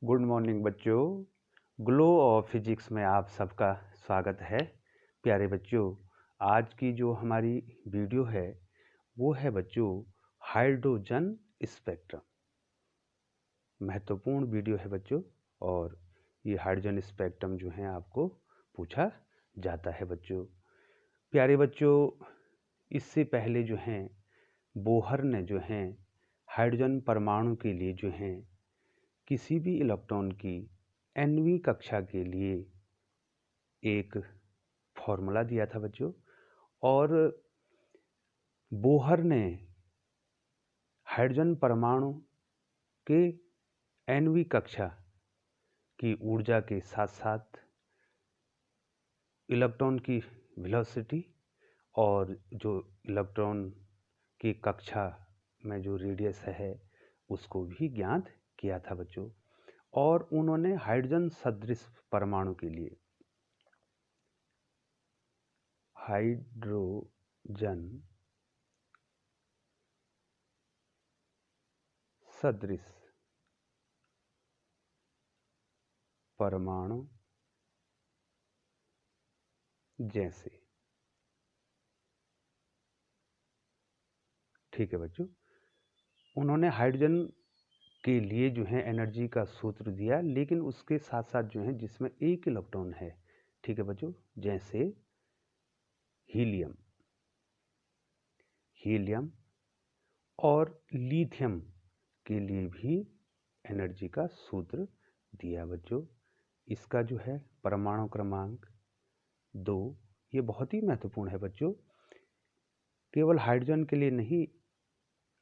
Good morning बच्चों। Glow of physics में आप सबका स्वागत है। प्यारे बच्चों, आज की जो हमारी वीडियो है वो है बच्चों हाइड्रोजन स्पेक्ट्रम। महत्वपूर्ण वीडियो है बच्चों, और ये हाइड्रोजन स्पेक्ट्रम जो है आपको पूछा जाता है बच्चों। प्यारे बच्चों, इससे पहले जो हैं बोहर ने जो हैं हाइड्रोजन परमाणु के लिए जो हैं किसी भी इलेक्ट्रॉन की nवीं कक्षा के लिए एक फॉर्मूला दिया था बच्चों, और बोहर ने हाइड्रोजन परमाणु के nवीं कक्षा की ऊर्जा के साथ साथ इलेक्ट्रॉन की वेलोसिटी और जो इलेक्ट्रॉन की कक्षा में जो रेडियस है उसको भी ज्ञात किया था बच्चों। और उन्होंने हाइड्रोजन सदृश परमाणु के लिए हाइड्रोजन सदृश परमाणु जैसे, ठीक है बच्चों, उन्होंने हाइड्रोजन के लिए जो है एनर्जी का सूत्र दिया, लेकिन उसके साथ साथ जो है जिसमें एक इलेक्ट्रॉन है, ठीक है बच्चों, जैसे हीलियम हीलियम और लिथियम के लिए भी एनर्जी का सूत्र दिया बच्चों। इसका जो है परमाणु क्रमांक 2, ये बहुत ही महत्वपूर्ण है बच्चों। केवल हाइड्रोजन के लिए नहीं,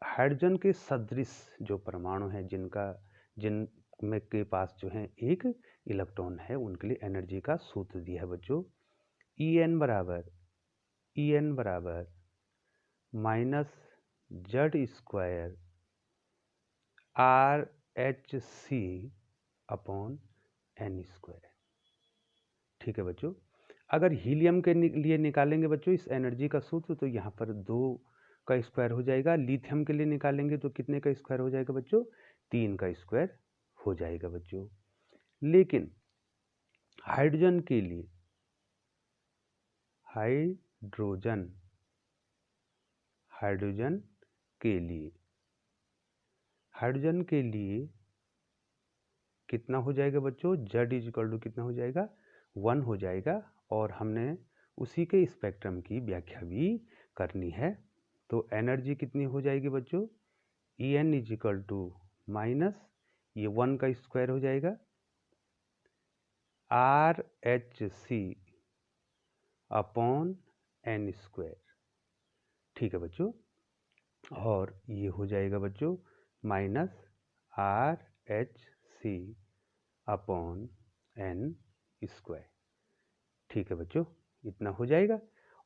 हाइड्रोजन के सदृश जो परमाणु हैं जिनमें के पास जो है एक इलेक्ट्रॉन है, उनके लिए एनर्जी का सूत्र दिया है बच्चों। En बराबर -Z² RH n²। ठीक है बच्चों, अगर हीलियम के लिए निकालेंगे बच्चों इस एनर्जी का सूत्र, तो यहाँ पर 2 का स्क्वायर हो जाएगा। लिथियम के लिए निकालेंगे तो कितने का स्क्वायर हो जाएगा बच्चों? 3 का स्क्वायर हो जाएगा बच्चों। लेकिन हाइड्रोजन के लिए हाइड्रोजन के लिए कितना हो जाएगा बच्चों? Z कितना हो जाएगा? 1 हो जाएगा। और हमने उसी के स्पेक्ट्रम की व्याख्या भी करनी है। तो एनर्जी कितनी हो जाएगी बच्चों? En माइनस ये 1 का स्क्वायर हो जाएगा RH n²। ठीक है बच्चों, और ये हो जाएगा बच्चों -RH n²। ठीक है बच्चों, इतना हो जाएगा।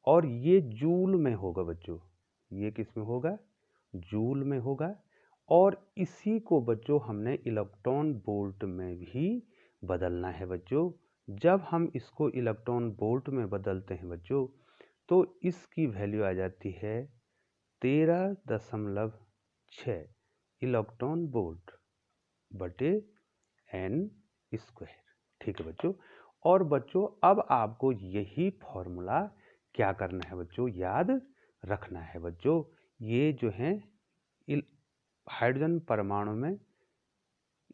और ये जूल में होगा बच्चों, ये किस में होगा? जूल में होगा। और इसी को बच्चों हमने इलेक्ट्रॉन वोल्ट में भी बदलना है बच्चों। जब हम इसको इलेक्ट्रॉन वोल्ट में बदलते हैं बच्चों, तो इसकी वैल्यू आ जाती है 13.6 इलेक्ट्रॉन वोल्ट बटे n²। ठीक है बच्चों, और बच्चों अब आपको यही फॉर्मूला क्या करना है बच्चों? याद रखना है बच्चों। ये जो है हाइड्रोजन परमाणु में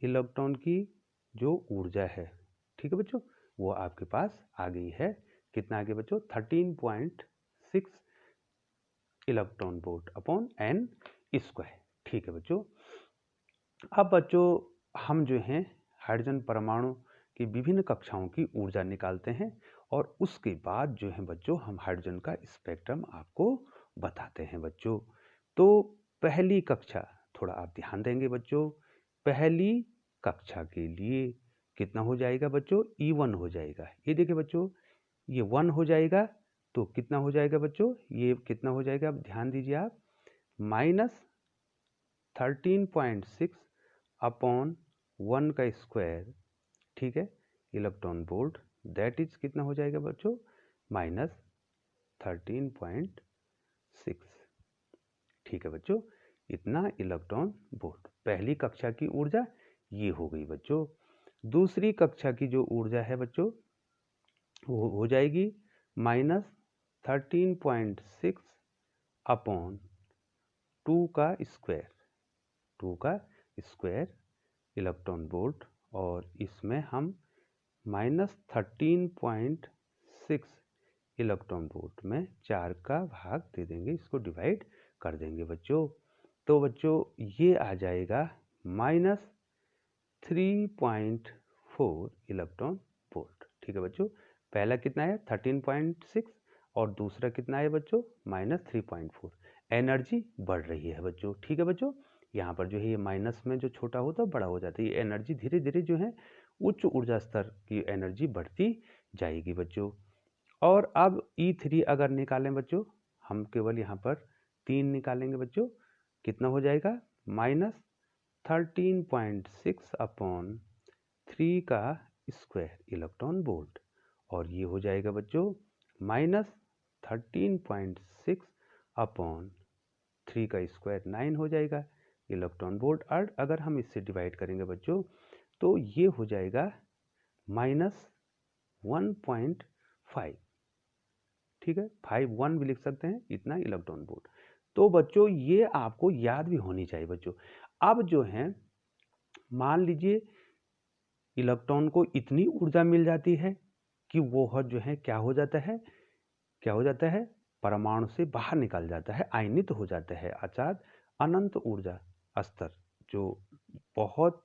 इलेक्ट्रॉन की जो ऊर्जा है, ठीक है बच्चों, वो आपके पास आ गई है। कितना आ गया बच्चों? 13.6 इलेक्ट्रॉन वोल्ट अपॉन n²। ठीक है बच्चों, अब बच्चों हम जो हैं हाइड्रोजन परमाणु की विभिन्न कक्षाओं की ऊर्जा निकालते हैं, और उसके बाद जो है बच्चों हम हाइड्रोजन का स्पेक्ट्रम आपको बताते हैं बच्चों। तो पहली कक्षा, थोड़ा आप ध्यान देंगे बच्चों, पहली कक्षा के लिए कितना हो जाएगा बच्चों? E1 हो जाएगा। ये देखिए बच्चों, ये 1 हो जाएगा, तो कितना हो जाएगा बच्चों? ये कितना हो जाएगा? अब ध्यान दीजिए आप, -13.6 अपॉन 1 का स्क्वायर, ठीक है, इलेक्ट्रॉन वोल्ट, दैट इज कितना हो जाएगा बच्चों? -13.6। ठीक है बच्चों, इतना इलेक्ट्रॉन वोल्ट। पहली कक्षा की ऊर्जा ये हो गई बच्चों। दूसरी कक्षा की जो ऊर्जा है बच्चों वो हो जाएगी -13.6 अपॉन 2 का स्क्वायर इलेक्ट्रॉन वोल्ट, और इसमें हम -13.6 इलेक्ट्रॉन वोल्ट में 4 का भाग दे देंगे, इसको डिवाइड कर देंगे बच्चों। तो बच्चों ये आ जाएगा -3.4 इलेक्ट्रॉन वोल्ट। ठीक है बच्चों, पहला कितना है 13.6 और दूसरा कितना है बच्चों -3.4। एनर्जी बढ़ रही है बच्चों। ठीक है बच्चों, यहाँ पर जो है ये माइनस में जो छोटा होता है बड़ा हो जाता है। ये एनर्जी धीरे धीरे जो है उच्च ऊर्जा स्तर की एनर्जी बढ़ती जाएगी बच्चों। और अब E3 अगर निकालें बच्चों, हम केवल यहाँ पर 3 निकालेंगे बच्चों, कितना हो जाएगा -13.6 अपॉन 3 का स्क्वायर इलेक्ट्रॉन वोल्ट, और ये हो जाएगा बच्चों -13.6 अपॉन 3 का स्क्वायर 9 हो जाएगा इलेक्ट्रॉन वोल्ट। और अगर हम इससे डिवाइड करेंगे बच्चों तो ये हो जाएगा -1.5। ठीक है, 51 भी लिख सकते हैं, इतना इलेक्ट्रॉन वोल्ट। तो बच्चों ये आपको याद भी होनी चाहिए बच्चों। अब जो है मान लीजिए इलेक्ट्रॉन को इतनी ऊर्जा मिल जाती है कि वो जो है क्या हो जाता है परमाणु से बाहर निकल जाता है, आयनित हो जाता है, अर्थात अनंत ऊर्जा स्तर जो बहुत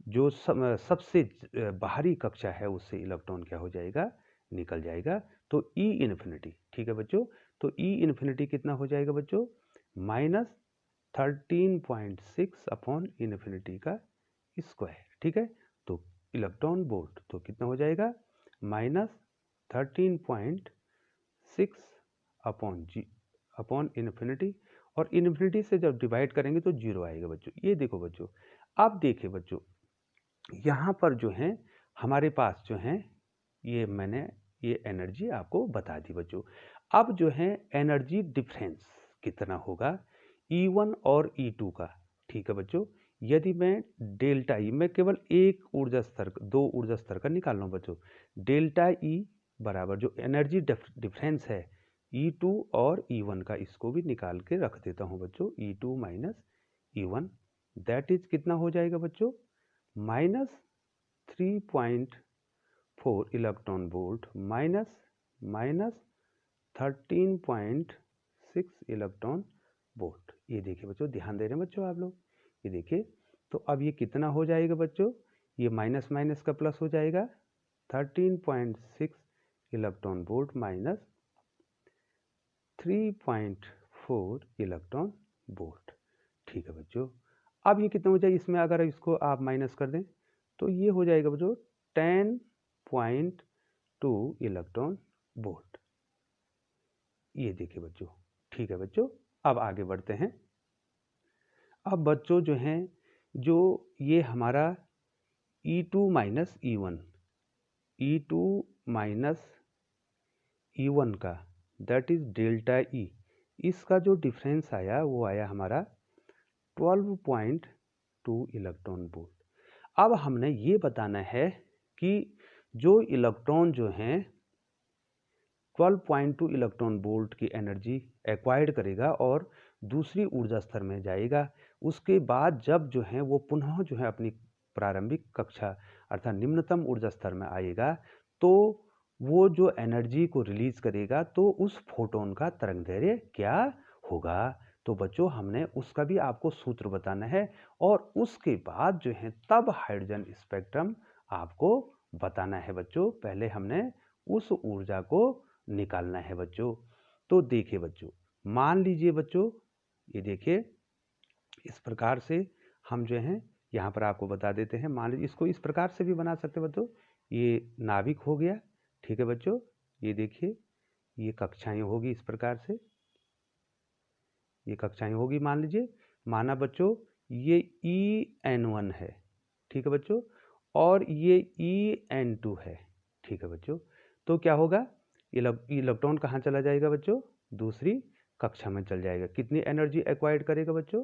जो सबसे बाहरी कक्षा है उससे इलेक्ट्रॉन क्या हो जाएगा निकल जाएगा, तो ई इन्फिनिटी। ठीक है बच्चों, तो ई इन्फिनिटी कितना हो जाएगा बच्चों -13.6 अपॉन इन्फिनिटी का स्क्वायर। ठीक है, तो इलेक्ट्रॉन वोल्ट तो कितना हो जाएगा -13.6 अपॉन इन्फिनिटी, और इन्फिनिटी से जब डिवाइड करेंगे तो 0 आएगा बच्चों। ये देखो बच्चों, अब देखिए बच्चों यहाँ पर जो है हमारे पास जो है ये मैंने ये एनर्जी आपको बता दी बच्चों। अब जो है एनर्जी डिफरेंस कितना होगा E1 और E2 का। ठीक है बच्चों, यदि मैं डेल्टा ई, मैं केवल एक ऊर्जा स्तर, दो ऊर्जा स्तर का निकाल रहा हूँ बच्चों, डेल्टा ई बराबर जो एनर्जी डिफरेंस है E2 और E1 का, इसको भी निकाल के रख देता हूँ बच्चों, E2 minus E1 that is कितना हो जाएगा बच्चों -3.4 electron volt minus 13.6 electron volt. ये देखिए बच्चों, ध्यान दे रहे हैं बच्चों आप लोग, ये देखिए। तो अब ये कितना हो जाएगा बच्चों, ये माइनस माइनस का प्लस हो जाएगा, 13.6 electron volt minus 3.4 electron volt. ठीक है बच्चों, अब ये कितना हो जाएगा, इसमें अगर इसको आप माइनस कर दें तो ये हो जाएगा बच्चों 10.2 इलेक्ट्रॉन वोल्ट। ये देखिए बच्चों। ठीक है बच्चों, अब आगे बढ़ते हैं। अब बच्चों जो हैं, जो ये हमारा E2 minus E1, E2 minus E1 का दैट इज डेल्टा ई, इसका जो डिफरेंस आया वो आया हमारा 12.2 इलेक्ट्रॉन वोल्ट। अब हमने ये बताना है कि जो इलेक्ट्रॉन जो हैं 12.2 इलेक्ट्रॉन वोल्ट की एनर्जी एक्वायर्ड करेगा और दूसरी ऊर्जा स्तर में जाएगा, उसके बाद जब जो है वो पुनः जो है अपनी प्रारंभिक कक्षा अर्थात निम्नतम ऊर्जा स्तर में आएगा, तो वो जो एनर्जी को रिलीज करेगा तो उस फोटोन का तरंगदैर्घ्य क्या होगा। तो बच्चों हमने उसका भी आपको सूत्र बताना है, और उसके बाद जो है तब हाइड्रोजन स्पेक्ट्रम आपको बताना है बच्चों। पहले हमने उस ऊर्जा को निकालना है बच्चों। तो देखिए बच्चों, मान लीजिए बच्चों, ये देखिए इस प्रकार से हम जो है यहाँ पर आपको बता देते हैं। मान लीजिए इसको इस प्रकार से भी बना सकते हैं बच्चों, ये नाभिक हो गया। ठीक है बच्चों, ये देखिए ये कक्षाएं होगी इस प्रकार से, ये कक्षाएं होगी। मान लीजिए, माना बच्चों ये EN1 है, ठीक है बच्चों, और ये EN2 है। ठीक है बच्चों, तो क्या होगा, इलेक्ट्रॉन कहाँ चला जाएगा बच्चों, दूसरी कक्षा में चल जाएगा। कितनी एनर्जी एक्वायर्ड करेगा बच्चों,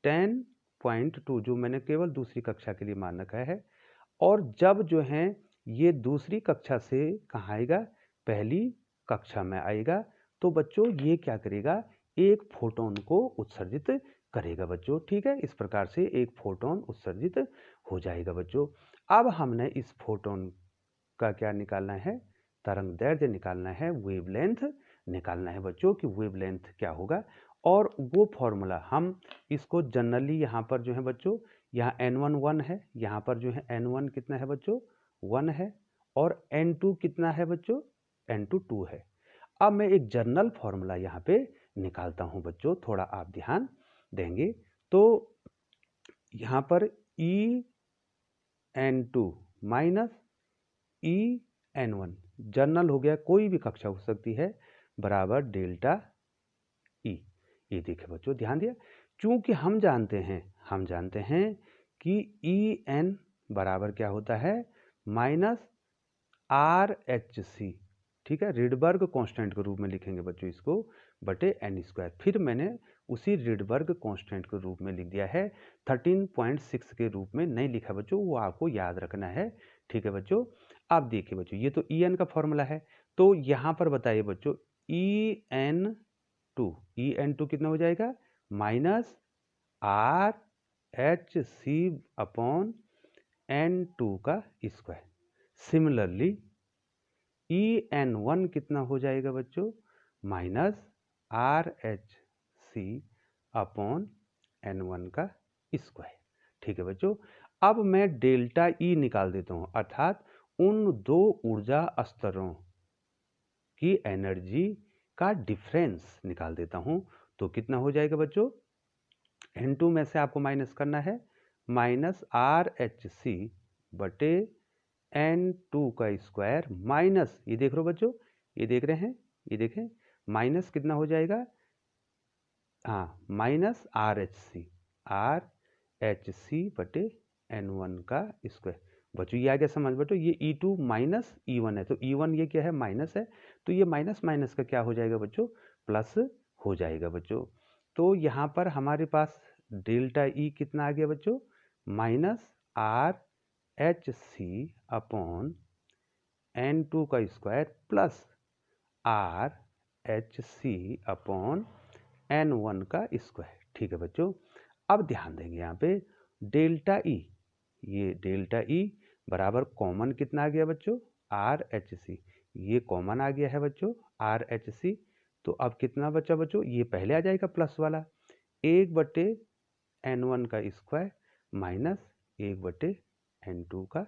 10.2, जो मैंने केवल दूसरी कक्षा के लिए मान रखा है। और जब जो है ये दूसरी कक्षा से कहाँ आएगा, पहली कक्षा में आएगा, तो बच्चों ये क्या करेगा, एक फोटोन को उत्सर्जित करेगा बच्चों। ठीक है, इस प्रकार से एक फोटोन उत्सर्जित हो जाएगा बच्चों। अब हमने इस फोटोन का क्या निकालना है, तरंग दैर्ध्य निकालना है, वेवलेंथ निकालना है बच्चों कि वेवलेंथ क्या होगा। और वो फॉर्मूला हम इसको जनरली यहाँ पर जो है बच्चों, यहाँ N1 1 है, यहाँ पर जो है N1 कितना है बच्चों, 1 है, और N2 कितना है बच्चों, N2 2 है। अब मैं एक जनरल फॉर्मूला यहाँ पे निकालता हूँ बच्चों, थोड़ा आप ध्यान देंगे तो यहाँ पर EN2 माइनस EN1 जनरल हो गया, कोई भी कक्षा हो सकती है, बराबर डेल्टा ई। ये देखिए बच्चों, ध्यान दिया, चूंकि हम जानते हैं कि ई एन बराबर क्या होता है, माइनस आर एच सी। ठीक है, रिडबर्ग कांस्टेंट के रूप में लिखेंगे बच्चों इसको, बटे एन स्क्वायर। फिर मैंने उसी रिडबर्ग कांस्टेंट के रूप में लिख दिया है, 13.6 के रूप में नहीं लिखा बच्चों, वो आपको याद रखना है। ठीक है बच्चों, आप देखिए बच्चों, ये तो ई एन का फॉर्मूला है, तो यहाँ पर बताइए बच्चों, EN2 कितना हो जाएगा, minus R H C upon N2 का स्क्वायर। सिमिलरली EN1 कितना हो जाएगा बच्चों, minus R H C upon N1 का स्क्वायर। ठीक है बच्चों, अब मैं डेल्टा ई निकाल देता हूं, अर्थात उन दो ऊर्जा स्तरों की एनर्जी का डिफरेंस निकाल देता हूं, तो कितना हो जाएगा बच्चों, N2 में से आपको माइनस करना है, माइनस आर एच सी बटे N2 का स्क्वायर, माइनस, ये देख रहे हो बच्चों, ये देख रहे हैं, ये देखें, माइनस कितना हो जाएगा, हाँ, माइनस आर एच सी बटे N1 का स्क्वायर। बच्चों ये आ गया समझ बच्चों, ये E2 माइनस E1 है, तो E1 ये क्या है, माइनस है, तो ये माइनस माइनस का क्या हो जाएगा बच्चों, प्लस हो जाएगा बच्चों। तो यहाँ पर हमारे पास डेल्टा ई कितना आ गया बच्चों, minus R H C upon N2 का square plus R H C upon N1 का स्क्वायर। ठीक है बच्चों, अब ध्यान देंगे यहाँ पे डेल्टा ई, ये डेल्टा ई बराबर कॉमन कितना आ गया बच्चों, आर एच सी, ये कॉमन आ गया है बच्चों आर एच सी, तो अब कितना बचा बच्चों, ये पहले आ जाएगा प्लस वाला, 1 बटे N1 का स्क्वायर माइनस 1 बटे N2 का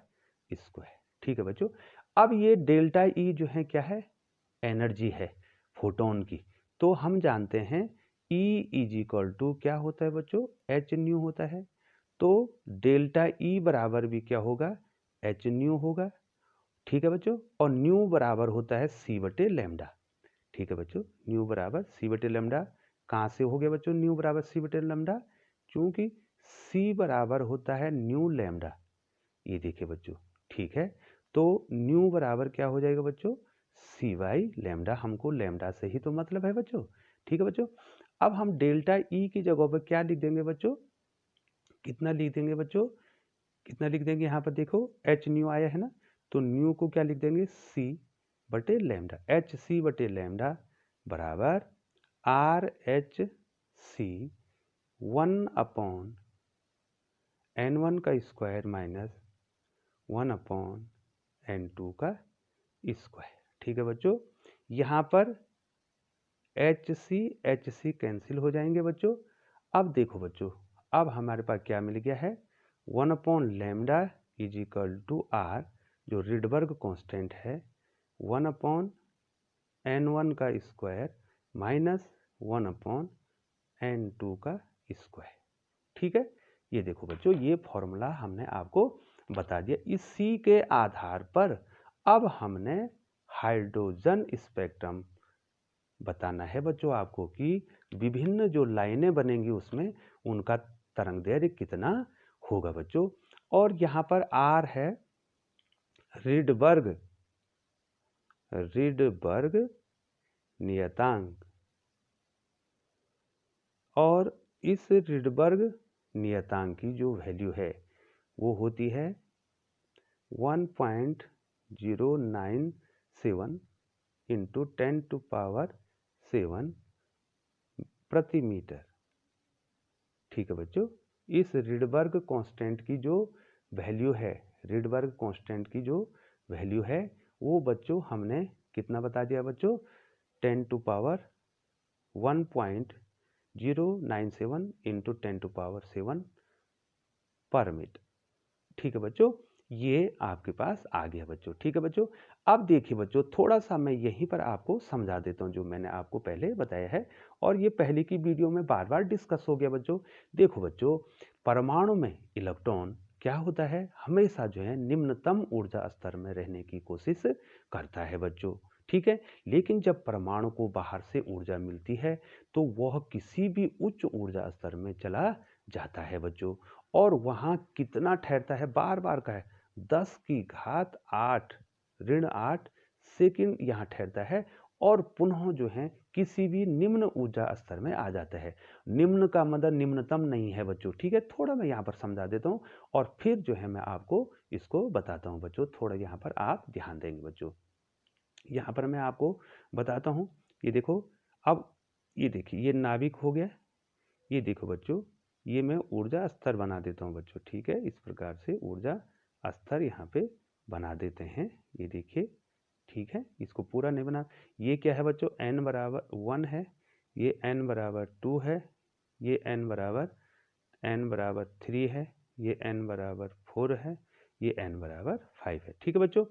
स्क्वायर। ठीक है बच्चों, अब ये डेल्टा ई जो है क्या है, एनर्जी है फोटोन की, तो हम जानते हैं E इज इक्वल टू क्या होता है बच्चों, एच न्यू होता है, तो डेल्टा ई बराबर भी क्या होगा, एच न्यू होगा। ठीक है बच्चों, और न्यू बराबर होता है सी बटे लेमडा। ठीक है बच्चों, न्यू बराबर सी बटे लेमडा, कहाँ से हो गया बच्चों न्यू बराबर सी बटे लेमडा, चूंकि सी बराबर होता है न्यू लेमडा। ये देखिए बच्चों, ठीक है, तो न्यू बराबर क्या हो जाएगा बच्चों, सी बाई लेमडा, हमको लेमडा से ही तो मतलब है बच्चों। ठीक है बच्चों, अब हम डेल्टा ई की जगह पर क्या लिख देंगे बच्चों, कितना लिख देंगे बच्चों, कितना लिख देंगे, यहाँ पर देखो एच न्यू आया है ना, तो न्यू को क्या लिख देंगे, सी बटे लेमडा, एच सी बटे लेमडा बराबर आर एच सी 1/N1 का स्क्वायर माइनस 1/N2 का स्क्वायर। ठीक है बच्चों, यहाँ पर एच सी कैंसिल हो जाएंगे बच्चों। अब देखो बच्चों, अब हमारे पास क्या मिल गया है, 1/λ इज इक्वल टू आर, जो रिडबर्ग कांस्टेंट है, 1/N1 का स्क्वायर माइनस 1/N2 का स्क्वायर। ठीक है, ये देखो बच्चों, ये फॉर्मूला हमने आपको बता दिया। इसी के आधार पर अब हमने हाइड्रोजन स्पेक्ट्रम बताना है बच्चों आपको, कि विभिन्न जो लाइनें बनेंगी उसमें उनका तरंगदैर्घ्य कितना होगा बच्चों। और यहाँ पर आर है रिडबर्ग नियतांक, और इस रिडबर्ग नियतांक की जो वैल्यू है वो होती है 1.097 इंटू 10⁻7 प्रति मीटर। ठीक है बच्चों, इस रिडबर्ग कांस्टेंट की जो वैल्यू है, रिडबर्ग कांस्टेंट की जो वैल्यू है वो बच्चों हमने कितना बता दिया बच्चों, 1.097 इंटू 10⁻7 पर मीटर। ठीक है बच्चों, ये आपके पास आ गया बच्चों। ठीक है बच्चों, अब देखिए बच्चों, थोड़ा सा मैं यहीं पर आपको समझा देता हूं जो मैंने आपको पहले बताया है, और ये पहले की वीडियो में बार बार डिस्कस हो गया बच्चों। देखो बच्चों, परमाणु में इलेक्ट्रॉन क्या होता है, हमेशा जो है निम्नतम ऊर्जा स्तर में रहने की कोशिश करता है बच्चों। ठीक है, लेकिन जब परमाणु को बाहर से ऊर्जा मिलती है तो वह किसी भी उच्च ऊर्जा स्तर में चला जाता है बच्चों, और वहां कितना ठहरता है, बार बार का है, 10⁸ सेकंड यहाँ ठहरता है, और पुनः जो है किसी भी निम्न ऊर्जा स्तर में आ जाता है। निम्न का मतलब निम्नतम नहीं है बच्चों। ठीक है, थोड़ा मैं यहाँ पर समझा देता हूँ और फिर जो है मैं आपको इसको बताता हूँ बच्चों। थोड़ा यहाँ पर आप ध्यान देंगे बच्चों। यहाँ पर मैं आपको बताता हूँ, ये देखो, अब ये देखिए, ये नाभिक हो गया। ये देखो बच्चों, ये मैं ऊर्जा स्तर बना देता हूँ बच्चों। ठीक है, इस प्रकार से ऊर्जा स्तर यहाँ पे बना देते हैं। ये देखिए, ठीक है, इसको पूरा नहीं बना। ये क्या है बच्चों, n बराबर 1 है, ये n बराबर 2 है, ये n बराबर 3 है, ये n बराबर 4 है, ये n बराबर 5 है। ठीक है बच्चों,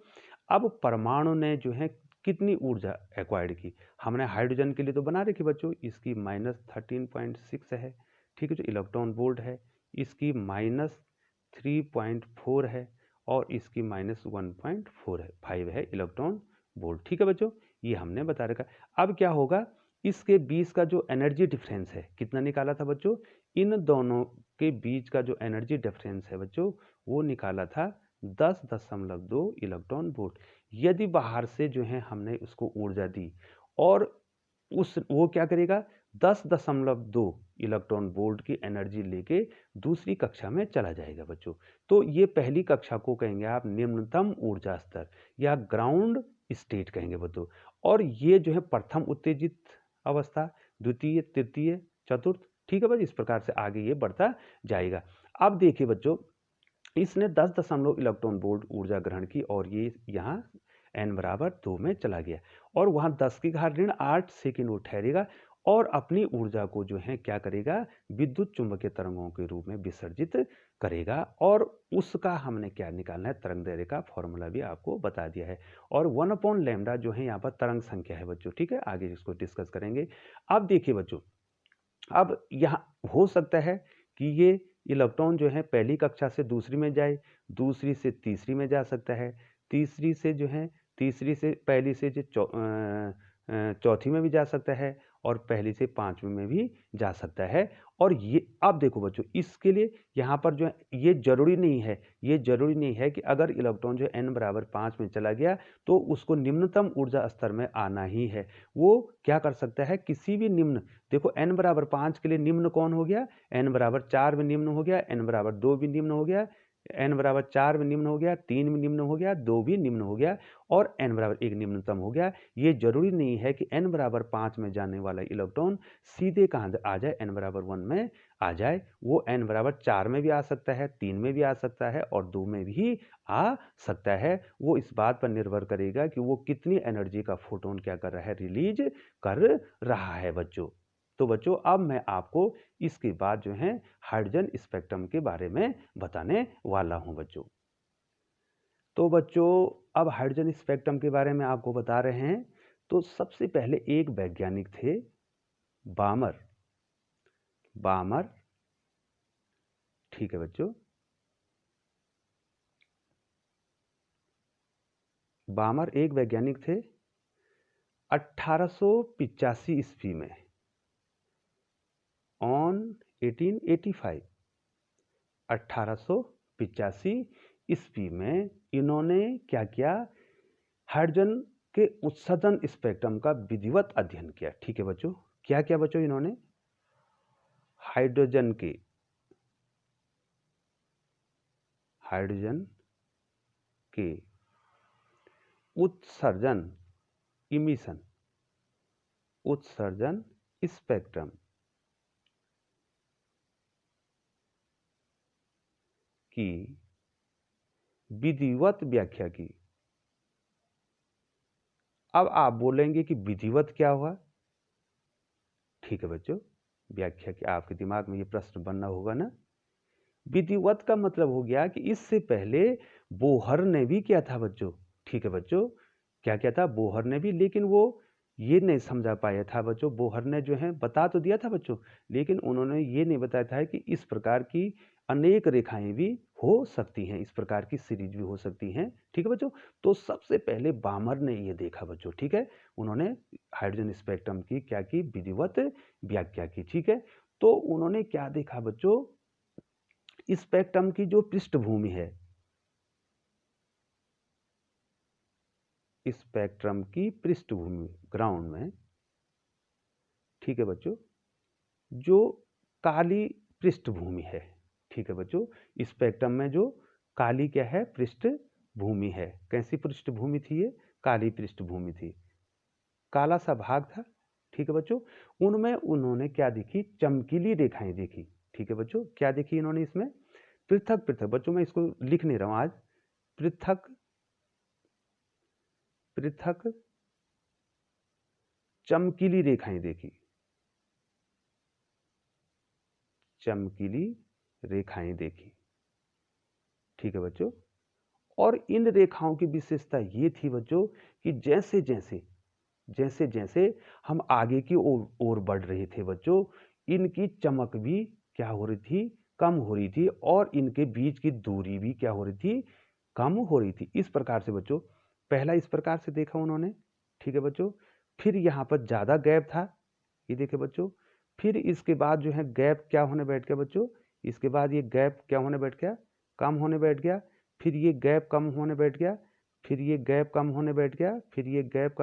अब परमाणु ने जो है कितनी ऊर्जा एक्वायर्ड की, हमने हाइड्रोजन के लिए तो बना रखी बच्चों, इसकी -13.6 है। ठीक है, जो इलेक्ट्रॉन वोल्ट है, इसकी -3.4 है, और इसकी -1.4 है, 5 है इलेक्ट्रॉन वोल्ट। ठीक है बच्चों, ये हमने बता रखा। अब क्या होगा, इसके बीच का जो एनर्जी डिफरेंस है, कितना निकाला था बच्चों, इन दोनों के बीच का जो एनर्जी डिफरेंस है बच्चों, वो निकाला था 10.2 इलेक्ट्रॉन वोल्ट। यदि बाहर से जो है हमने उसको ऊर्जा दी, और वो क्या करेगा, 10.2 इलेक्ट्रॉन वोल्ट की एनर्जी लेके दूसरी कक्षा में चला जाएगा बच्चों। तो ये पहली कक्षा को कहेंगे आप निम्नतम ऊर्जा स्तर या ग्राउंड स्टेट कहेंगे बच्चों। और ये जो है प्रथम उत्तेजित अवस्था, द्वितीय, तृतीय, चतुर्थ। ठीक है बच्चों, इस प्रकार से आगे ये बढ़ता जाएगा। अब देखिए बच्चों, इसने 10 इलेक्ट्रॉन वोल्ट ऊर्जा ग्रहण की, और ये यहाँ n बराबर 2 में चला गया, और वहां 10⁻8 सेकेंड वो ठहरेगा, और अपनी ऊर्जा को जो है क्या करेगा, विद्युत चुंबकीय तरंगों के रूप में विसर्जित करेगा। और उसका हमने क्या निकालना है, तरंग दैर्ध्य का फॉर्मूला भी आपको बता दिया है, और 1/λ जो है यहाँ पर तरंग संख्या है बच्चों। ठीक है, आगे इसको डिस्कस करेंगे। अब देखिए बच्चों, अब यहाँ हो सकता है कि ये इलेक्ट्रॉन जो है पहली कक्षा से दूसरी में जाए, दूसरी से तीसरी में जा सकता है, तीसरी से जो है, तीसरी से पहली से जो चौथी में भी जा सकता है, और पहली से पांचवी में भी जा सकता है। और ये अब देखो बच्चों, इसके लिए यहाँ पर जो है ये जरूरी नहीं है, ये जरूरी नहीं है कि अगर इलेक्ट्रॉन जो है n बराबर 5 में चला गया तो उसको निम्नतम ऊर्जा स्तर में आना ही है। वो क्या कर सकता है, किसी भी निम्न, देखो n बराबर 5 के लिए निम्न कौन हो गया, n बराबर 4 में निम्न हो गया, n बराबर 2 भी निम्न हो गया, n बराबर 4 में निम्न हो गया, 3 में निम्न हो गया, 2 भी निम्न हो गया, और n बराबर 1 निम्नतम हो गया। ये जरूरी नहीं है कि n बराबर 5 में जाने वाला इलेक्ट्रॉन सीधे कहाँ आ जाए, n बराबर 1 में आ जाए। वो n बराबर 4 में भी आ सकता है, 3 में भी आ सकता है, और 2 में भी आ सकता है। वो इस बात पर निर्भर करेगा कि वो कितनी एनर्जी का फोटोन क्या कर रहा है, रिलीज कर रहा है बच्चों। तो बच्चों, अब मैं आपको इसके बाद जो है हाइड्रोजन स्पेक्ट्रम के बारे में बताने वाला हूं बच्चों। तो बच्चों, अब हाइड्रोजन स्पेक्ट्रम के बारे में आपको बता रहे हैं। तो सबसे पहले एक वैज्ञानिक थे, बामर। ठीक है बच्चों, बामर एक वैज्ञानिक थे। 1885 ईस्वी में, ऑन 1885, 1885 ईस्वी में इन्होंने क्या किया, हाइड्रोजन के उत्सर्जन स्पेक्ट्रम का विधिवत अध्ययन किया। ठीक है बच्चों, क्या किया बच्चों इन्होंने, हाइड्रोजन के उत्सर्जन इमिशन उत्सर्जन स्पेक्ट्रम की विधिवत व्याख्या की। अब आप बोलेंगे कि विधिवत क्या हुआ? ठीक है बच्चों, व्याख्या की आपके दिमाग में ये प्रश्न बनना होगा ना। विधिवत का मतलब हो गया कि इससे पहले बोहर ने भी क्या था बच्चों? ठीक है बच्चों, क्या क्या था? बोहर ने भी, लेकिन वो ये नहीं समझा पाया था बच्चों। बोहर ने जो है बता तो दिया था बच्चों, लेकिन उन्होंने ये नहीं बताया था कि इस प्रकार की अनेक रेखाएं भी हो सकती हैं, इस प्रकार की सीरीज भी हो सकती हैं। ठीक है बच्चों, तो सबसे पहले बामर ने ये देखा बच्चों। ठीक है, उन्होंने हाइड्रोजन स्पेक्ट्रम की क्या की? विधिवत व्याख्या की। ठीक है, तो उन्होंने क्या देखा बच्चों? स्पेक्ट्रम की जो पृष्ठभूमि है, स्पेक्ट्रम की पृष्ठभूमि ग्राउंड में, ठीक है बच्चों, जो काली पृष्ठभूमि है। ठीक है बच्चों, स्पेक्ट्रम में जो काली क्या है? पृष्ठभूमि है। कैसी पृष्ठभूमि थी ये? काली पृष्ठभूमि थी, काला सा भाग था। ठीक है बच्चों, उनमें उन्होंने क्या देखी? चमकीली रेखाएं देखी। ठीक है बच्चों, क्या देखी इन्होंने इसमें? पृथक पृथक, बच्चों मैं इसको लिख नहीं रहा हूं आज, पृथक पृथक चमकीली रेखाएं देखी, चमकीली रेखाएं देखी। ठीक है बच्चों, और इन रेखाओं की विशेषता ये थी बच्चों कि जैसे जैसे जैसे जैसे हम आगे की ओर बढ़ रहे थे बच्चों, इनकी चमक भी क्या हो रही थी? कम हो रही थी, और इनके बीच की दूरी भी क्या हो रही थी? कम हो रही थी। इस प्रकार से बच्चों, पहला इस प्रकार से देखा उन्होंने। ठीक है बच्चों, फिर यहाँ पर ज़्यादा गैप था, ये देखे बच्चों। फिर इसके बाद जो है गैप क्या होने बैठ गया बच्चों? इसके बाद ये गैप क्या होने बैठ गया? कम होने बैठ गया। फिर ये गैप कम होने बैठ गया, फिर ये गैप कम होने बैठ गया, फिर ये गैप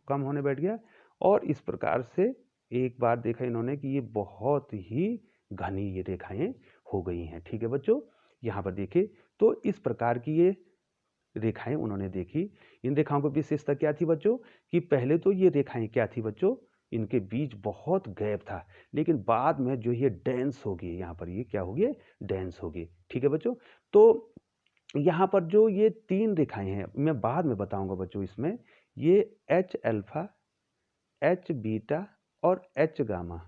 कम होने बैठ गया, और इस प्रकार से एक बार देखा इन्होंने कि ये बहुत ही घनी ये रेखाएं हो गई हैं। ठीक है बच्चों, यहाँ पर देखिए, तो इस प्रकार की ये रेखाएं उन्होंने देखी। इन रेखाओं की विशेषता क्या थी बच्चों? कि पहले तो ये रेखाएं क्या थी बच्चों? इनके बीच बहुत गैप था, लेकिन बाद में जो ये डेंस हो गई, यहाँ पर ये क्या हो गई? डेंस हो गई। ठीक है बच्चों, तो यहाँ पर जो ये तीन रेखाएं हैं, मैं बाद में बताऊंगा बच्चों, इसमें ये एच अल्फा, एच बीटा और एच गामा।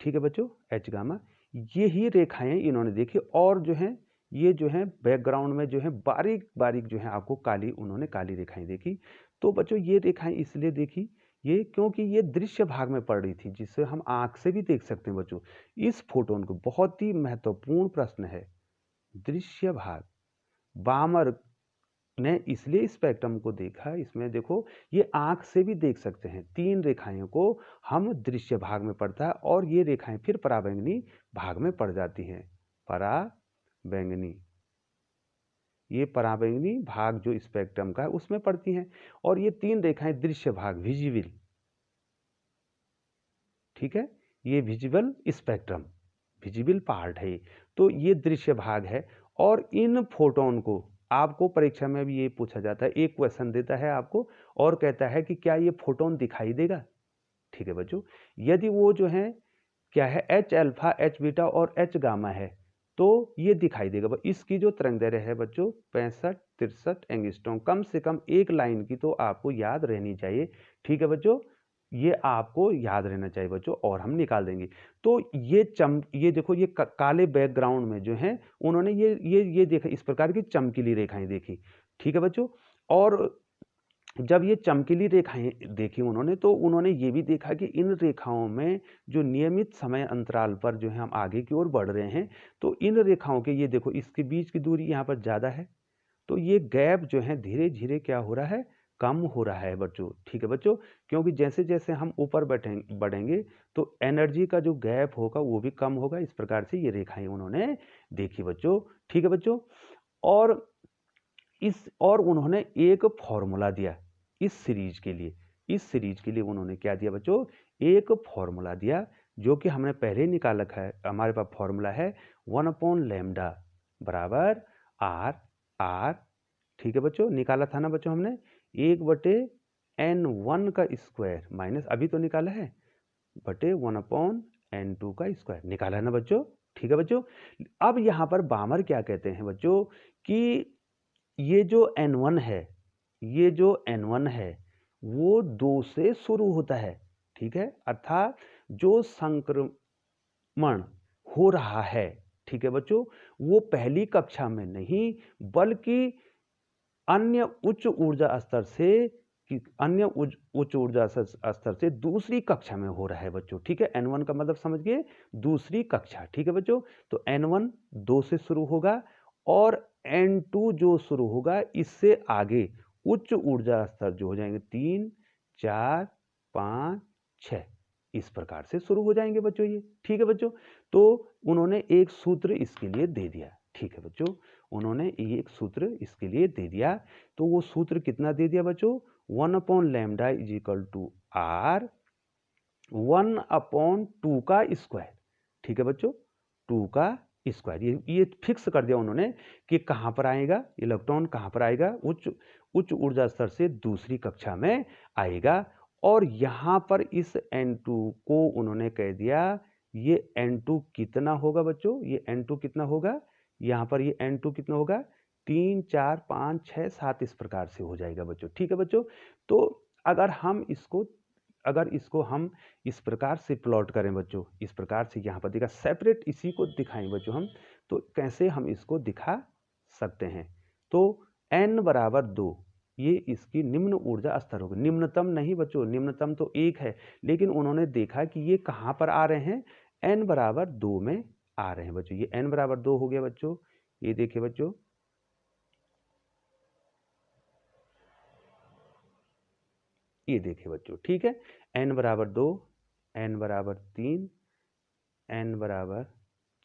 ठीक है बच्चों, एच गामा, ये ही रेखाएं इन्होंने देखी। और जो है ये जो है बैकग्राउंड में जो है बारीक बारीक जो है आपको काली, उन्होंने काली रेखाएं देखी। तो बच्चों ये रेखाएं इसलिए देखी ये क्योंकि ये दृश्य भाग में पड़ रही थी, जिसे हम आंख से भी देख सकते हैं बच्चों। इस फोटोन को बहुत ही महत्वपूर्ण प्रश्न है, दृश्य भाग। बामर ने इसलिए स्पेक्ट्रम को देखा, इसमें देखो ये आंख से भी देख सकते हैं, तीन रेखाएं को हम दृश्य भाग में पड़ता है, और ये रेखाएं फिर पराबैंगनी भाग में पड़ जाती हैं। पराबैंगनी, ये पराबैंगनी भाग जो स्पेक्ट्रम का है उसमें पड़ती हैं, और ये तीन रेखाएं दृश्य भाग, विजिबल। ठीक है, ये विजिबल स्पेक्ट्रम, विजिबल पार्ट है, तो ये दृश्य भाग है। और इन फोटोन को आपको परीक्षा में भी ये पूछा जाता है, एक क्वेश्चन देता है आपको और कहता है कि क्या ये फोटोन दिखाई देगा? ठीक है बच्चों, यदि वो जो है क्या है, एच अल्फा, एच बीटा और एच गामा है, तो ये दिखाई देगा। इसकी जो तरंगदैर्घ्य है बच्चों 65-63 एंगस्ट्रॉम, कम से कम एक लाइन की तो आपको याद रहनी चाहिए। ठीक है बच्चों, ये आपको याद रहना चाहिए बच्चों, और हम निकाल देंगे। तो ये देखो, ये काले बैकग्राउंड में जो है उन्होंने ये देखा, इस प्रकार की चमकीली रेखाएं देखी। ठीक है बच्चों, और जब ये चमकीली रेखाएं देखी उन्होंने, तो उन्होंने ये भी देखा कि इन रेखाओं में जो नियमित समय अंतराल पर जो है हम आगे की ओर बढ़ रहे हैं, तो इन रेखाओं के ये देखो, इसके बीच की दूरी यहाँ पर ज़्यादा है, तो ये गैप जो है धीरे धीरे क्या हो रहा है? कम हो रहा है बच्चों। ठीक है बच्चों, क्योंकि जैसे जैसे हम ऊपर बढ़ेंगे तो एनर्जी का जो गैप होगा वो भी कम होगा। इस प्रकार से ये रेखाएं उन्होंने देखी बच्चों। ठीक है बच्चों, और उन्होंने एक फॉर्मूला दिया इस सीरीज के लिए। इस सीरीज के लिए उन्होंने क्या दिया बच्चों? एक फॉर्मूला दिया, जो कि हमने पहले निकाल रखा है। हमारे पास फॉर्मूला है 1/λ बराबर आर आर। ठीक है बच्चों, निकाला था ना बच्चों हमने 1/n1 का स्क्वायर माइनस अभी तो निकाला है बटे 1/n2 का स्क्वायर निकाला है ना बच्चों। ठीक है बच्चों, अब यहाँ पर बामर क्या कहते हैं बच्चों कि ये जो n1 है, ये जो n1 है वो 2 से शुरू होता है। ठीक है, अर्थात जो संक्रमण हो रहा है, ठीक है बच्चों, वो पहली कक्षा में नहीं बल्कि अन्य उच्च ऊर्जा स्तर से उच्च ऊर्जा स्तर से दूसरी कक्षा में हो रहा है बच्चों। ठीक है, n1 का मतलब समझ गए, दूसरी कक्षा। ठीक है बच्चों, तो n1 2 से शुरू होगा और n2 जो शुरू होगा इससे आगे उच्च ऊर्जा स्तर जो हो जाएंगे 3 4 5 6 इस प्रकार से शुरू हो जाएंगे बच्चों ये। ठीक है बच्चों, तो उन्होंने एक सूत्र इसके लिए दे दिया। ठीक है बच्चों, उन्होंने एक सूत्र इसके लिए दे दिया। तो वो सूत्र कितना दे दिया बच्चों, 1/λ इज इक्वल टू आर 1/2 का स्क्वायर। ठीक है बच्चों, 2 का स्क्वायर ये फिक्स कर दिया उन्होंने कि कहाँ पर आएगा इलेक्ट्रॉन, कहाँ पर आएगा उच्च ऊर्जा स्तर से दूसरी कक्षा में आएगा। और यहाँ पर इस n2 को उन्होंने कह दिया ये n2 कितना होगा बच्चों, ये n2 कितना होगा, यहाँ पर ये n2 कितना होगा 3 4 5 6 7 इस प्रकार से हो जाएगा बच्चों। ठीक है बच्चों, तो अगर इसको हम इस प्रकार से प्लॉट करें बच्चों, इस प्रकार से यहाँ पर दिखा सेपरेट इसी को दिखाएं बच्चों हम, तो कैसे हम इसको दिखा सकते हैं। तो n बराबर 2 ये इसकी निम्न ऊर्जा स्तर होगा, निम्नतम नहीं बच्चों, निम्नतम तो 1 है, लेकिन उन्होंने देखा कि ये कहाँ पर आ रहे हैं, n बराबर 2 में आ रहे हैं बच्चों। ये n बराबर 2 हो गया बच्चों, ये देखिए बच्चों, ये देखिए बच्चों। ठीक है, n बराबर 2, n बराबर 3, n बराबर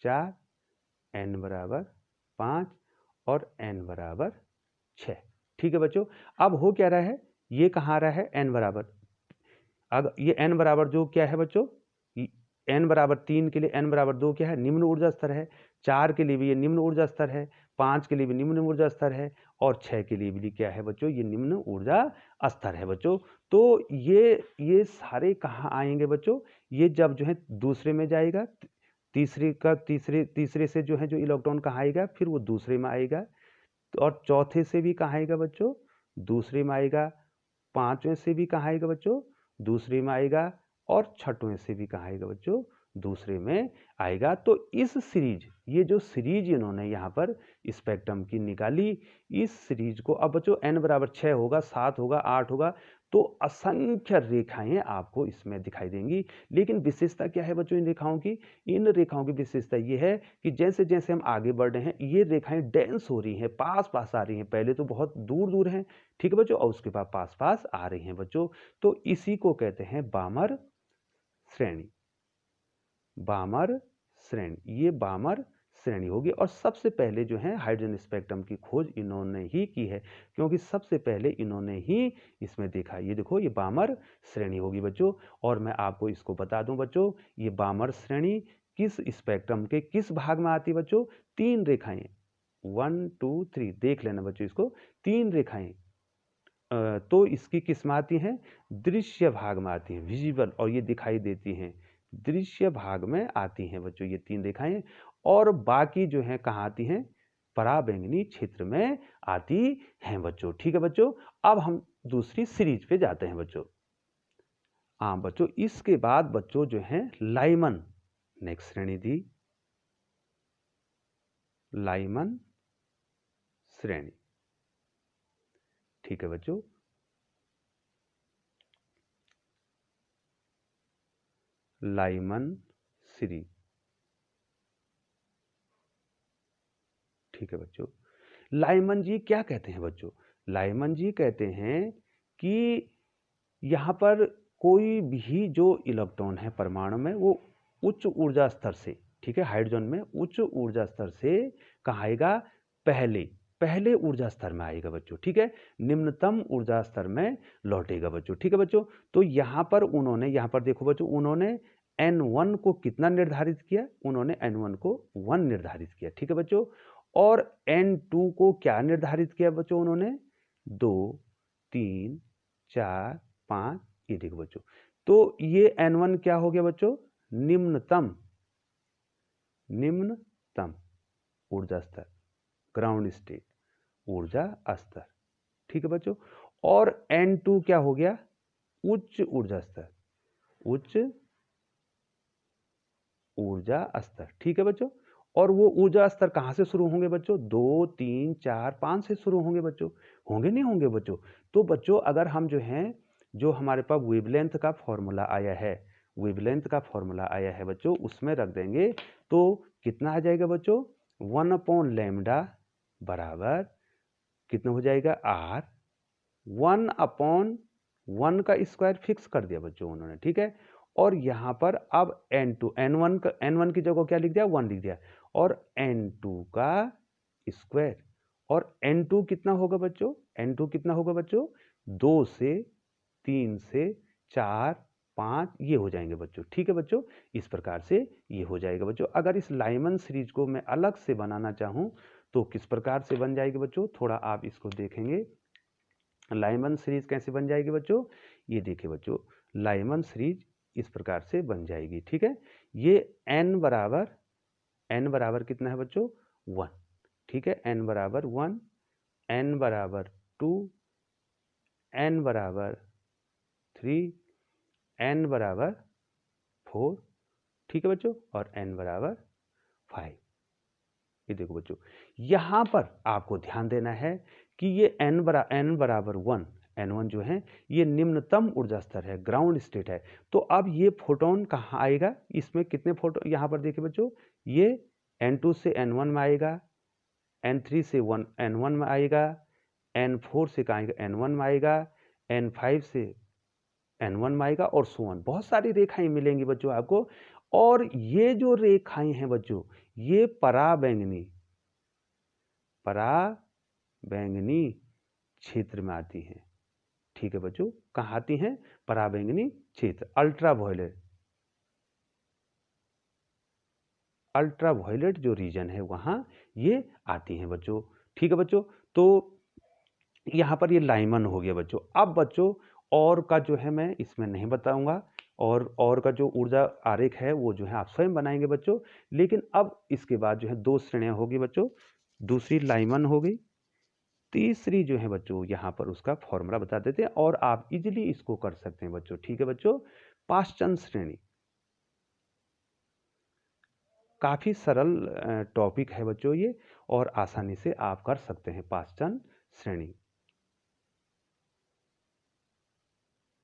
4, n बराबर 5 और n बराबर 6। ठीक है बच्चों, अब हो क्या रहा है, ये कहाँ आ रहा है n बराबर, अब ये n बराबर जो क्या है बच्चों, n बराबर 3 के लिए n बराबर 2 क्या है, निम्न ऊर्जा स्तर है, 4 के लिए भी ये निम्न ऊर्जा स्तर है, 5 के लिए भी निम्न ऊर्जा स्तर है और 6 के लिए भी क्या है बच्चों, ये निम्न ऊर्जा स्तर है बच्चों। तो ये सारे कहाँ आएंगे बच्चों, ये जब जो है दूसरे में जाएगा, तीसरे से जो है जो इलेक्ट्रॉन कहाँ आएगा, फिर वो दूसरे में आएगा, और चौथे से भी कहाँ आएगा बच्चों, दूसरे में आएगा, पांचवें से भी कहाँ आएगा बच्चों, दूसरे में आएगा, और छठवें से भी कहाँ आएगा बच्चों, दूसरे में आएगा। तो इस सीरीज, ये जो सीरीज इन्होंने यहाँ पर स्पेक्ट्रम की निकाली, इस सीरीज को अब बच्चों n बराबर 6 होगा, 7 होगा, 8 होगा, तो असंख्य रेखाएं आपको इसमें दिखाई देंगी। लेकिन विशेषता क्या है बच्चों इन रेखाओं की, इन रेखाओं की विशेषता ये है कि जैसे जैसे हम आगे बढ़ रहे हैं ये रेखाएं डेंस हो रही हैं, पास पास आ रही हैं, पहले तो बहुत दूर दूर हैं, ठीक है बच्चों, और उसके बाद पास पास आ रही हैं बच्चों। तो इसी को कहते हैं बामर श्रेणी, बामर श्रेणी, ये बामर श्रेणी होगी। और सबसे पहले जो है हाइड्रोजन स्पेक्ट्रम की खोज इन्होंने ही की है, क्योंकि सबसे पहले इन्होंने ही इसमें देखा। ये देखो ये बामर श्रेणी होगी बच्चों। और मैं आपको इसको बता दूं बच्चों, ये बामर श्रेणी किस स्पेक्ट्रम के किस भाग में आती है बच्चों, 3 रेखाएं, 1 2 3 देख लेना बच्चों इसको, 3 रेखाएं तो इसकी किस में आती हैं, दृश्य भाग में आती हैं, विजिबल, और ये दिखाई देती हैं दृश्य भाग में आती हैं बच्चों ये 3 रेखाएं। और बाकी जो है कहाँ आती हैं, पराबैंगनी क्षेत्र में आती हैं बच्चों। ठीक है बच्चों, अब हम दूसरी सीरीज पे जाते हैं बच्चों। हाँ बच्चों, इसके बाद बच्चों जो है लाइमन नेक्स्ट श्रेणी थी, लाइमन श्रेणी। ठीक है बच्चों, लाइमन सीरीज। ठीक है बच्चों, लाइमन जी क्या कहते हैं बच्चों, लाइमन जी कहते हैं कि यहाँ पर कोई भी जो इलेक्ट्रॉन है परमाणु में वो उच्च ऊर्जा स्तर से, ठीक है, हाइड्रोजन में उच्च ऊर्जा स्तर से कहाँ आएगा, पहले ऊर्जा स्तर में आएगा बच्चों। ठीक है, निम्नतम ऊर्जा स्तर में लौटेगा बच्चों। ठीक है बच्चों, तो यहाँ पर उन्होंने, यहाँ पर देखो बच्चों, उन्होंने n1 को कितना निर्धारित किया, उन्होंने n1 को 1 निर्धारित किया। ठीक है बच्चों, और N2 को क्या निर्धारित किया बच्चों उन्होंने, 2 3 4 5, ये देखो बच्चों। तो ये N1 क्या हो गया बच्चों, निम्नतम ऊर्जा स्तर, ग्राउंड स्टेट ऊर्जा स्तर, ठीक है बच्चों। और N2 क्या हो गया, उच्च ऊर्जा स्तर, उच्च ऊर्जा स्तर, ठीक है बच्चों। और वो ऊर्जा स्तर कहां से शुरू होंगे बच्चों, 2 3 4 5 से शुरू होंगे बच्चों, होंगे नहीं होंगे बच्चों। तो बच्चों अगर हम जो हैं, जो हमारे पास वेवलेंथ का फॉर्मूला आया है, वेवलेंथ का फॉर्मूला आया है बच्चों, उसमें रख देंगे तो कितना आ जाएगा बच्चों, 1/λ बराबर कितना हो जाएगा, r 1/1 का स्क्वायर फिक्स कर दिया बच्चों उन्होंने, ठीक है। और यहाँ पर अब N2 N1 की जगह क्या लिख दिया, 1 लिख दिया, और N2 का स्क्वायर। और N2 कितना होगा बच्चों, N2 कितना होगा बच्चों, 2 से 3 से 4 5 ये हो जाएंगे बच्चों, ठीक है बच्चों। इस प्रकार से ये हो जाएगा बच्चों। अगर इस लाइमन सीरीज को मैं अलग से बनाना चाहूँ तो किस प्रकार से बन जाएगी बच्चों, थोड़ा आप इसको देखेंगे। लाइमन सीरीज कैसे बन जाएगी बच्चों, ये देखिए बच्चों, लाइमन सीरीज इस प्रकार से बन जाएगी, ठीक है। ये n बराबर कितना है बच्चों, 1, ठीक है। n बराबर 1, n बराबर 2, n बराबर 3, n बराबर 4, ठीक है बच्चों, और n बराबर 5। ये देखो बच्चों, यहां पर आपको ध्यान देना है कि ये n बराबर 1, N1 जो है ये निम्नतम ऊर्जा स्तर है, ग्राउंड स्टेट है। तो अब ये फोटोन कहाँ आएगा, इसमें कितने फोटोन, यहाँ पर देखिए बच्चों, ये N2 से N1 में आएगा, N3 से N1 में आएगा, N4 से कहाँ आएगा, N1 में आएगा, N5 से N1 में आएगा, और सो ऑन। बहुत सारी रेखाएं मिलेंगी बच्चों आपको। और ये जो रेखाएं हैं बच्चों, ये पराबैंगनी क्षेत्र में आती हैं, ठीक है बच्चों। कहाँ आती हैं, पराबैंगनी क्षेत्र, अल्ट्रावायलेट जो रीजन है वहां ये आती हैं बच्चों, ठीक है बच्चों। तो यहाँ पर ये लाइमन हो गया बच्चों। अब बच्चों और का जो है मैं इसमें नहीं बताऊंगा, और का जो ऊर्जा आरेख है वो जो है आप स्वयं बनाएंगे बच्चों। लेकिन अब इसके बाद जो है 2 श्रेणियां होगी बच्चों, दूसरी लाइमन हो गई, तीसरी जो है बच्चों यहाँ पर उसका फॉर्मूला बता देते हैं और आप इजीली इसको कर सकते हैं बच्चों, ठीक है बच्चों। पाषाण श्रेणी काफी सरल टॉपिक है बच्चों ये, और आसानी से आप कर सकते हैं। पाषाण श्रेणी,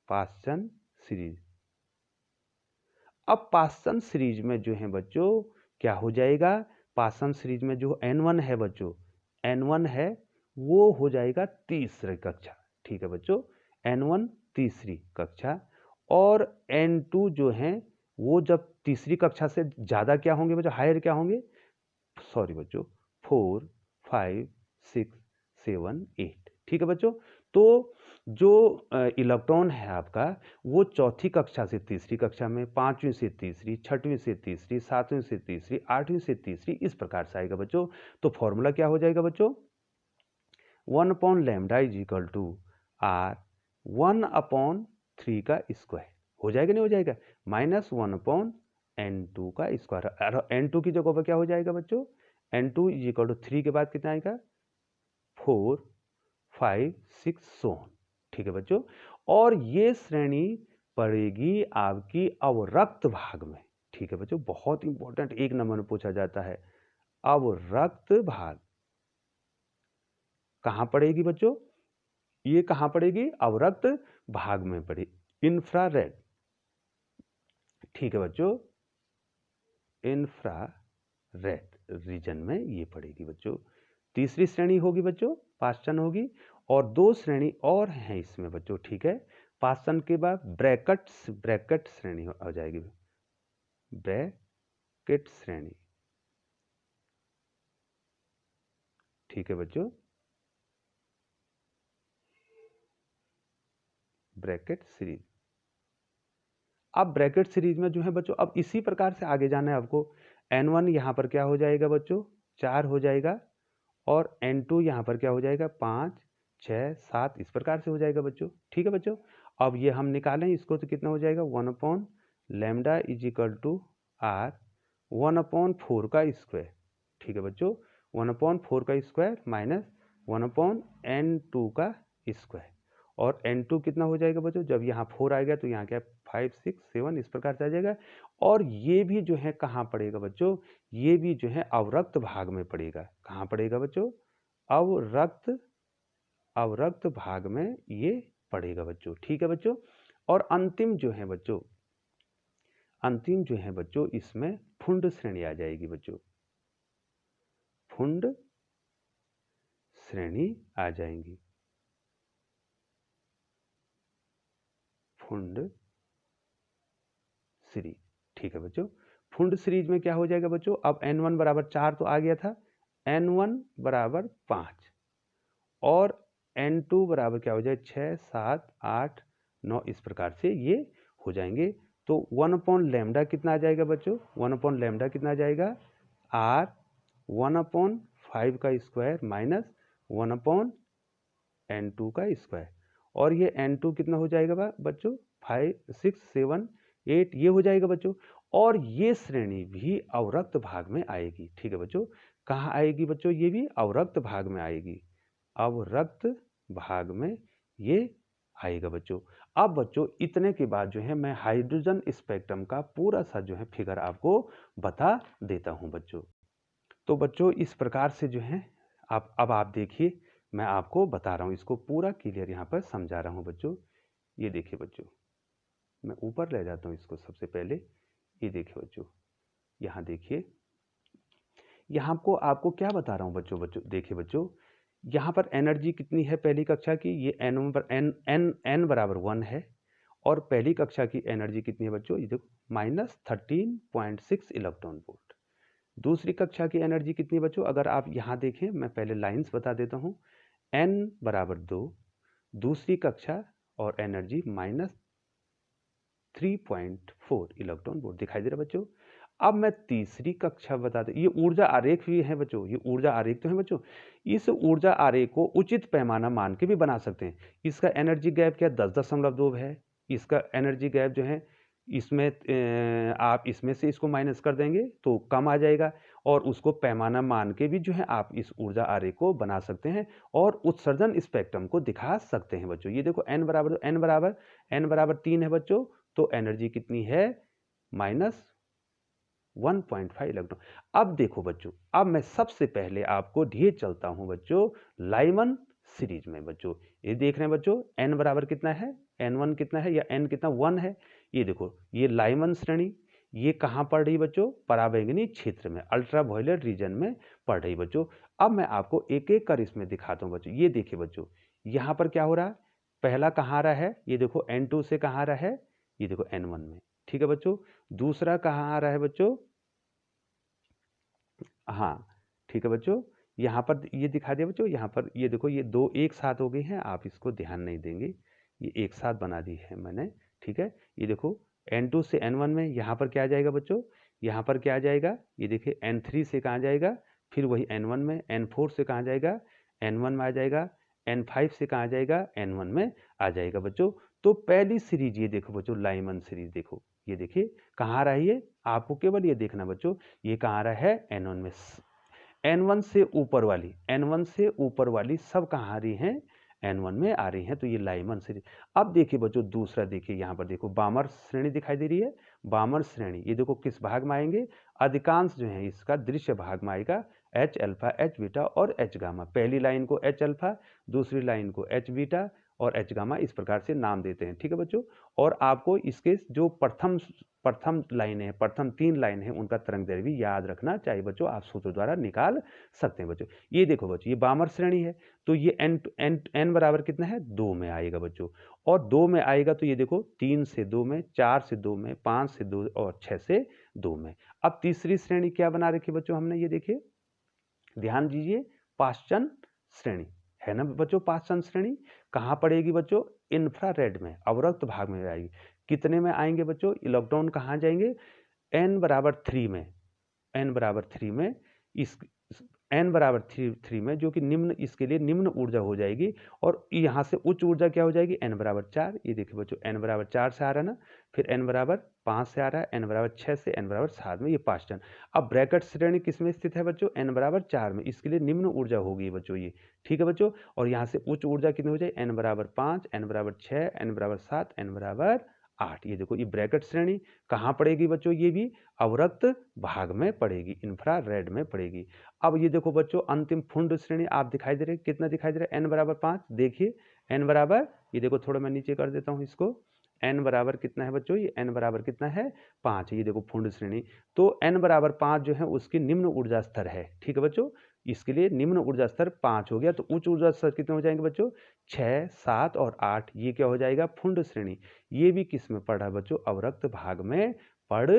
पाषाण सीरीज। अब पाषाण सीरीज में जो है बच्चों क्या हो जाएगा, पाषाण सीरीज में जो N1 है बच्चों, N1 है वो हो जाएगा तीसरी कक्षा, ठीक है बच्चों। N1 तीसरी कक्षा, और N2 जो है वो जब तीसरी कक्षा से ज्यादा क्या होंगे बच्चों, हायर क्या होंगे, सॉरी बच्चों, 4 5 6 7 8, ठीक है बच्चों। तो जो इलेक्ट्रॉन है आपका वो चौथी कक्षा से तीसरी कक्षा में, पांचवी से तीसरी, छठवीं से तीसरी, सातवीं से तीसरी, आठवीं से तीसरी, इस प्रकार से आएगा बच्चों। तो फॉर्मूला क्या हो जाएगा बच्चों, 1/λ इज इक्वल टू r 1/3 का स्क्वायर, हो जाएगा नहीं हो जाएगा, -1/N2 का स्क्वायर। N2 की जगह पर क्या हो जाएगा बच्चों, N2 इज इक्वल टू 3 के बाद कितना आएगा, 4 5 6 सो ऑन, ठीक है बच्चों। और ये श्रेणी पड़ेगी आपकी अवरक्त भाग में, ठीक है बच्चों। बहुत इंपॉर्टेंट, 1 नंबर में पूछा जाता है। अवरक्त भाग कहां पड़ेगी बच्चों, ये कहां पड़ेगी, अवरक्त भाग में पड़ेगी, इंफ्रारेड, ठीक है बच्चों, इंफ्रारेड रीजन में ये पड़ेगी बच्चों। तीसरी श्रेणी होगी बच्चों, पाषाण होगी। और 2 श्रेणी और हैं इसमें बच्चों, ठीक है। पाषाण के बाद ब्रैकेट श्रेणी हो जाएगी, ब्रैकेट श्रेणी, ठीक है बच्चों, ब्रैकेट सीरीज। अब ब्रैकेट सीरीज में जो है बच्चों, अब इसी प्रकार से आगे जाना है आपको। N1 यहां पर क्या हो जाएगा बच्चों, 4 हो जाएगा, और N2 यहाँ पर क्या हो जाएगा 5, 6, 7 इस प्रकार से हो जाएगा बच्चों। ठीक है बच्चों, अब ये हम निकालें इसको तो कितना हो जाएगा 1 lambda is equal to R 1/4 का स्क्वायर। ठीक है बच्चों, 1/4 का स्क्वायर माइनस 1/N2 का स्क्वायर। और N2 कितना हो जाएगा बच्चों, जब यहाँ 4 आएगा तो यहाँ क्या 5, 6, 7 इस प्रकार से आ जाएगा। और ये भी जो है कहाँ पड़ेगा बच्चों, ये भी जो है अवरक्त भाग में पड़ेगा। कहाँ पड़ेगा बच्चों, अवरक्त भाग में ये पड़ेगा बच्चों। ठीक है बच्चों, और अंतिम जो है बच्चों इसमें फुंड श्रेणी आ जाएगी बच्चों, फुंड श्रेणी आ जाएंगी, फुंड सीरीज। ठीक है बच्चों, फुंड सीरीज में क्या हो जाएगा बच्चों, अब N1 बराबर 4 तो आ गया था, N1 बराबर 5 और N2 बराबर क्या हो जाए 6, 7, 8, 9 इस प्रकार से ये हो जाएंगे। तो 1/λ कितना आ जाएगा बच्चों, 1/λ कितना आ जाएगा R 1/5 का स्क्वायर माइनस 1/N2 का स्क्वायर। और ये N2 कितना हो जाएगा बच्चों 5, 6, 7, 8 ये हो जाएगा बच्चों। और ये श्रेणी भी अवरक्त भाग में आएगी। ठीक है बच्चों, कहाँ आएगी बच्चों, ये भी अवरक्त भाग में आएगी, अवरक्त भाग में ये आएगा बच्चों। अब बच्चों इतने के बाद जो है मैं हाइड्रोजन स्पेक्ट्रम का पूरा सा जो है फिगर आपको बता देता हूं बच्चों। तो बच्चों इस प्रकार से जो है अब आप देखिए, मैं आपको बता रहा हूं, इसको पूरा क्लियर यहाँ पर समझा रहा हूं बच्चों। ये देखिए बच्चों, मैं ऊपर ले जाता हूं इसको सबसे पहले। ये देखिए बच्चों, यहाँ देखिए, यहाँ आपको क्या बता रहा हूँ बच्चों देखिए बच्चों, यहाँ पर एनर्जी कितनी है पहली कक्षा की, ये n बराबर 1 है। और पहली कक्षा की एनर्जी कितनी है बच्चों, ये देखो -13.6 इलेक्ट्रॉन वोल्ट। दूसरी कक्षा की एनर्जी कितनी है बच्चों, अगर आप यहाँ देखें, मैं पहले लाइंस बता देता हूँ, n बराबर 2 दूसरी कक्षा और एनर्जी -3.4 इलेक्ट्रॉन वोल्ट दिखाई दे रहा है बच्चों। अब मैं तीसरी कक्षा बता दूं, ये ऊर्जा आरेख भी है बच्चों, ये ऊर्जा आरेख तो है बच्चों। इस ऊर्जा आरेख को उचित पैमाना मान के भी बना सकते हैं। इसका एनर्जी गैप क्या 10.2 है, इसका एनर्जी गैप जो है इसमें आप इसमें से इसको माइनस कर देंगे तो कम आ जाएगा। और उसको पैमाना मान के भी जो है आप इस ऊर्जा आरेख को बना सकते हैं और उत्सर्जन स्पेक्ट्रम को दिखा सकते हैं बच्चों। ये देखो n बराबर 3 है बच्चों, तो एनर्जी कितनी है -1.5 इलेक्ट्रॉन। अब देखो बच्चों, अब मैं सबसे पहले आपको लिए चलता हूं बच्चों लाइमन सीरीज में बच्चों। ये देख रहे हैं बच्चों, n बराबर कितना है, n1 कितना है या n कितना 1 है। ये देखो, ये लाइमन श्रेणी ये कहाँ पड़ रही बच्चों, पराबैंगनी क्षेत्र में, अल्ट्रावायलेट रीजन में पड़ रही बच्चों। अब मैं आपको एक एक कर इसमें दिखाता हूँ बच्चों। ये देखिए बच्चों, यहाँ पर क्या हो रहा है, पहला कहाँ आ रहा है, ये देखो N2 से कहाँ आ रहा है, ये देखो N1 में। ठीक है बच्चों, दूसरा कहाँ आ रहा है बच्चों, हाँ ठीक है बच्चों, यहाँ पर ये दिखा दिया बच्चों, यहाँ पर ये देखो, ये दो एक साथ हो गई हैं, आप इसको ध्यान नहीं देंगे, ये एक साथ बना दी है मैंने। ठीक है, ये देखो N2 से N1 में, यहाँ पर क्या आ जाएगा बच्चों, यहाँ पर क्या आ जाएगा, ये देखिए N3 से कहाँ जाएगा, फिर वही N1 में, N4 से कहाँ जाएगा, N1 में आ जाएगा, N5 से कहाँ जाएगा, N1 में आ जाएगा बच्चों। तो पहली सीरीज ये देखो बच्चों, लाइमन सीरीज देखो, ये देखिए कहाँ आ रहा है, ये आपको केवल ये देखना बच्चों, ये कहाँ आ रहा है N1 में। N1 से ऊपर वाली सब कहाँ आ रही हैं, N1 में आ रही हैं, तो ये लाइमन सीरीज। अब देखिए बच्चों दूसरा, देखिए यहाँ पर देखो बामर श्रेणी दिखाई दे रही है। बामर श्रेणी ये देखो किस भाग में आएंगे, अधिकांश जो है इसका दृश्य भाग में आएगा, H अल्फा, H बीटा और H गामा। पहली लाइन को H अल्फा, दूसरी लाइन को H बीटा और H गामा इस प्रकार से नाम देते हैं। ठीक है बच्चों, और आपको इसके जो प्रथम लाइनें हैं, प्रथम 3 लाइन है, उनका तरंग दैर्ध्य भी याद रखना चाहिए बच्चों, आप सूत्र द्वारा निकाल सकते हैं बच्चों। ये देखो बच्चों, ये बामर श्रेणी है, तो ये n बराबर कितना है 2 में आएगा बच्चों। और 2 में आएगा तो ये देखो 3 से 2 में, 4 से 2 में, 5 से 2 और 6 से 2 में। अब तीसरी श्रेणी क्या बना रखी बच्चों हमने, ये देखिए ध्यान दीजिए, पाश्चन श्रेणी है ना बच्चों। पाश्चन श्रेणी कहाँ पड़ेगी बच्चों, इंफ्रारेड में, अवरक्त भाग में आएगी। कितने में आएंगे बच्चों, इलेक्ट्रॉन कहाँ जाएंगे, n बराबर 3 में, n बराबर 3 में। इस n बराबर 3 में, जो कि निम्न, इसके लिए निम्न ऊर्जा हो जाएगी, और यहाँ से उच्च ऊर्जा क्या हो जाएगी, n बराबर 4। ये देखिए बच्चों, n बराबर 4 से आ रहा है ना, फिर n बराबर 5 से आ रहा है, n बराबर 6 से, n बराबर 7 में, ये 5 टन। अब ब्रैकेट श्रेणी किस में स्थित है बच्चों, n बराबर 4 में, इसके लिए निम्न ऊर्जा होगी बच्चों ये। ठीक है बच्चों, और यहाँ से उच्च ऊर्जा कितनी हो जाए, n बराबर 5, n बराबर 6, n बराबर 7, n बराबर 8। ये देखो, ये ब्रैकेट श्रेणी कहाँ पड़ेगी बच्चों, ये भी अवरक्त भाग में पड़ेगी, इंफ्रारेड में पड़ेगी। अब ये देखो बच्चों, अंतिम फुंड श्रेणी आप दिखाई दे रहे, कितना दिखाई दे रहा है, n बराबर 5। देखिए n बराबर, ये देखो थोड़ा मैं नीचे कर देता हूँ इसको, n बराबर कितना है बच्चों, ये n बराबर कितना है, 5 है। ये देखो फुंड श्रेणी, तो n बराबर 5 जो है उसकी निम्न ऊर्जा स्तर है। ठीक है बच्चों, इसके लिए निम्न ऊर्जा स्तर 5 हो गया, तो उच्च ऊर्जा स्तर कितने हो जाएंगे बच्चों, 6, 7 और 8। ये क्या हो जाएगा, फुंड श्रेणी। ये भी किस में पड़ रहा है बच्चों, अवरक्त भाग में पड़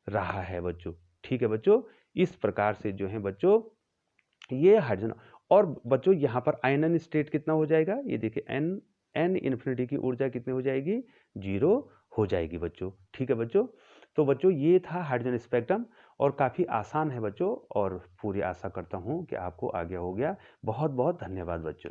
रहा है बच्चों। ठीक है बच्चों, इस प्रकार से जो है बच्चों ये हाइड्रोजन, और बच्चों यहाँ पर आयनन स्टेट कितना हो जाएगा, ये देखिए n इन्फिनिटी की ऊर्जा कितनी हो जाएगी, 0 हो जाएगी बच्चों। ठीक है बच्चों, तो बच्चों ये था हाइड्रोजन स्पेक्ट्रम, और काफ़ी आसान है बच्चों, और पूरी आशा करता हूँ कि आपको आ गया हो गया। बहुत बहुत धन्यवाद बच्चों।